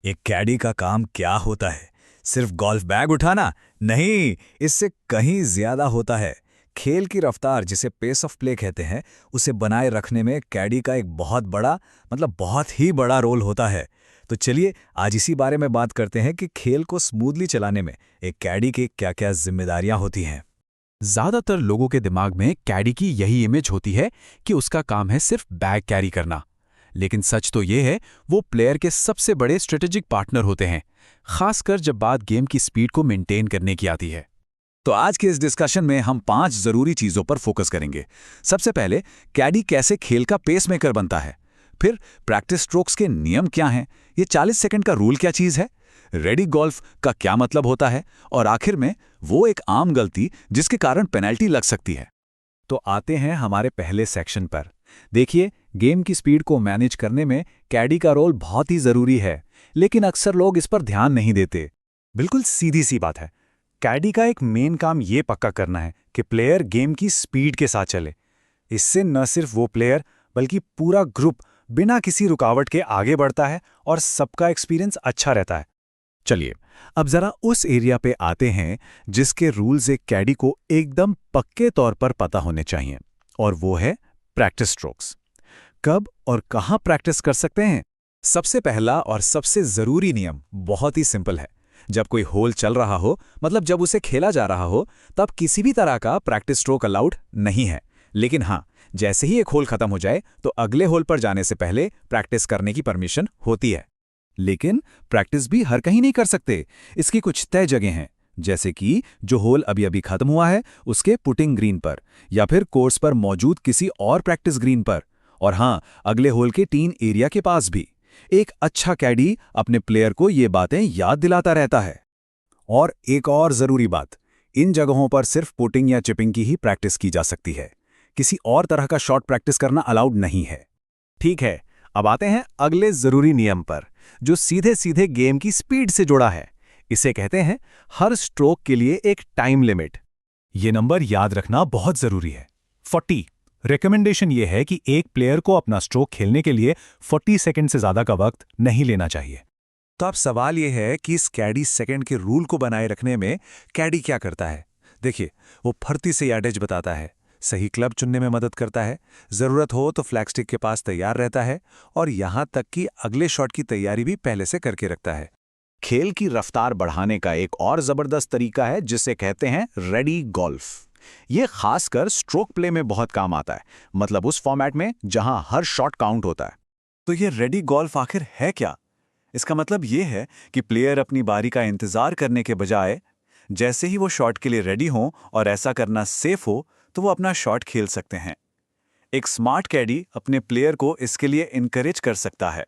एक कैडी का काम क्या होता है? सिर्फ गोल्फ बैग उठाना? नहीं, इससे कहीं ज्यादा होता है। खेल की रफ्तार, जिसे पेस ऑफ प्ले कहते हैं, उसे बनाए रखने में कैडी का एक बहुत बड़ा, बहुत ही बड़ा रोल होता है। तो चलिए आज इसी बारे में बात करते हैं कि खेल को स्मूथली चलाने में एक कैडी की क्या-क्या जिम्मेदारियां होती हैं। ज्यादातर लोगों के दिमाग में कैडी की यही इमेज होती है कि उसका काम है सिर्फ बैग कैरी करना। लेकिन सच तो ये है, वो प्लेयर के सबसे बड़े स्ट्रेटेजिक पार्टनर होते हैं, खासकर जब बात गेम की स्पीड को मेंटेन करने की आती है। तो आज के इस डिस्कशन में हम 5 जरूरी चीजों पर फोकस करेंगे। सबसे पहले, कैडी कैसे खेल का पेस मेकर बनता है। फिर प्रैक्टिस स्ट्रोक्स के नियम क्या हैं, ये 40 सेकंड का रूल क्या चीज है, रेडी गोल्फ का क्या मतलब होता है, और आखिर में वो एक आम गलती जिसके कारण पेनल्टी लग सकती है। तो आते हैं हमारे पहले सेक्शन पर। देखिए, गेम की स्पीड को मैनेज करने में कैडी का रोल बहुत ही जरूरी है, लेकिन अक्सर लोग इस पर ध्यान नहीं देते। बिल्कुल सीधी सी बात है। कैडी का एक मेन काम ये पक्का करना है कि प्लेयर गेम की स्पीड के साथ चले। इससे न सिर्फ वो प्लेयर बल्कि पूरा ग्रुप बिना किसी रुकावट के आगे बढ़ता है और सबका एक्सपीरियंस अच्छा रहता है। चलिए, अब जरा उस एरिया पे आते हैं जिसके रूल्स एक कैडी को एकदम पक्के तौर पर पता होने चाहिए, और वो है प्रैक्टिस स्ट्रोक्स। कब और कहाँ प्रैक्टिस कर सकते हैं? सबसे पहला और सबसे जरूरी नियम बहुत ही सिंपल है। जब कोई होल चल रहा हो, जब उसे खेला जा रहा हो, तब किसी भी तरह का प्रैक्टिस स्ट्रोक अलाउड नहीं है। लेकिन हाँ, जैसे ही एक होल खत्म हो जाए तो अगले होल पर जाने से पहले प्रैक्टिस करने की परमिशन होती है। लेकिन प्रैक्टिस भी हर कहीं नहीं कर सकते। इसकी कुछ तय जगह हैं, जैसे कि जो होल अभी अभी खत्म हुआ है उसके पुटिंग ग्रीन पर, या फिर कोर्स पर मौजूद किसी और प्रैक्टिस ग्रीन पर, और हाँ, अगले होल के टीन एरिया के पास भी। एक अच्छा कैडी अपने प्लेयर को ये बातें याद दिलाता रहता है। और एक और जरूरी बात, इन जगहों पर सिर्फ पुटिंग या चिपिंग की ही प्रैक्टिस की जा सकती है। किसी और तरह का शॉट प्रैक्टिस करना अलाउड नहीं है। ठीक है, अब आते हैं अगले जरूरी नियम पर, जो सीधे सीधे गेम की स्पीड से जुड़ा है। इसे कहते हैं हर स्ट्रोक के लिए एक टाइम लिमिट। ये नंबर याद रखना बहुत जरूरी है, 40। रिकमेंडेशन ये है कि एक प्लेयर को अपना स्ट्रोक खेलने के लिए 40 सेकंड से ज्यादा का वक्त नहीं लेना चाहिए। तो अब सवाल यह है कि इस कैडी सेकंड के रूल को बनाए रखने में कैडी क्या करता है। देखिए, वो फुर्ती से यार्डेज बताता है, सही क्लब चुनने में मदद करता है, जरूरत हो तो फ्लैग स्टिक के पास तैयार रहता है, और यहां तक कि अगले शॉट की तैयारी भी पहले से करके रखता है। खेल की रफ्तार बढ़ाने का एक और जबरदस्त तरीका है जिसे कहते हैं रेडी गोल्फ। ये खासकर स्ट्रोक प्ले में बहुत काम आता है, मतलब उस फॉर्मेट में जहां हर शॉट काउंट होता है। तो ये रेडी गोल्फ आखिर है क्या? इसका मतलब ये है कि प्लेयर अपनी बारी का इंतजार करने के बजाय जैसे ही वो शॉट के लिए रेडी हो और ऐसा करना सेफ हो, तो वो अपना शॉट खेल सकते हैं। एक स्मार्ट कैडी अपने प्लेयर को इसके लिए इनकरेज कर सकता है।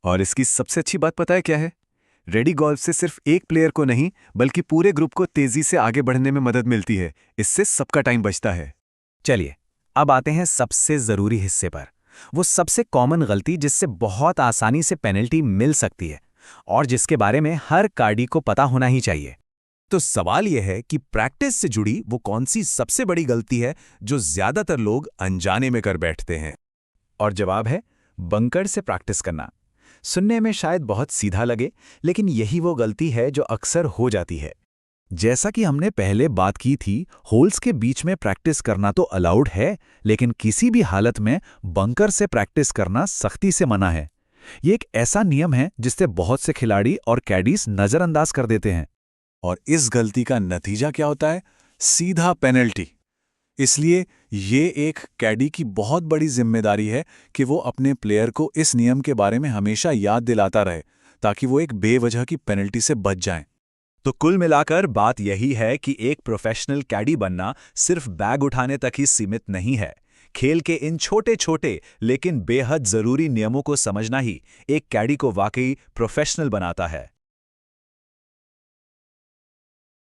और इसकी सबसे अच्छी बात पता है क्या है? रेडी गोल्फ से सिर्फ एक प्लेयर को नहीं, बल्कि पूरे ग्रुप को तेजी से आगे बढ़ने में मदद मिलती है। इससे सबका टाइम बचता है। चलिए, अब आते हैं सबसे जरूरी हिस्से पर, वो सबसे कॉमन गलती जिससे बहुत आसानी से पेनल्टी मिल सकती है, और जिसके बारे में हर कैडी को पता होना ही चाहिए। तो सवाल यह है कि प्रैक्टिस से जुड़ी वो कौन सी सबसे बड़ी गलती है जो ज्यादातर लोग अनजाने में कर बैठते हैं? और जवाब है बंकर से प्रैक्टिस करना। सुनने में शायद बहुत सीधा लगे, लेकिन यही वो गलती है जो अक्सर हो जाती है। जैसा कि हमने पहले बात की थी, होल्स के बीच में प्रैक्टिस करना तो अलाउड है, लेकिन किसी भी हालत में बंकर से प्रैक्टिस करना सख्ती से मना है। ये एक ऐसा नियम है जिससे बहुत से खिलाड़ी और कैडीज नजरअंदाज कर देते हैं। और इस गलती का नतीजा क्या होता है? सीधा पेनल्टी। इसलिए ये एक कैडी की बहुत बड़ी जिम्मेदारी है कि वो अपने प्लेयर को इस नियम के बारे में हमेशा याद दिलाता रहे, ताकि वो एक बेवजह की पेनल्टी से बच जाएं। तो कुल मिलाकर बात यही है कि एक प्रोफेशनल कैडी बनना सिर्फ बैग उठाने तक ही सीमित नहीं है। खेल के इन छोटे छोटे लेकिन बेहद जरूरी नियमों को समझना ही एक कैडी को वाकई प्रोफेशनल बनाता है।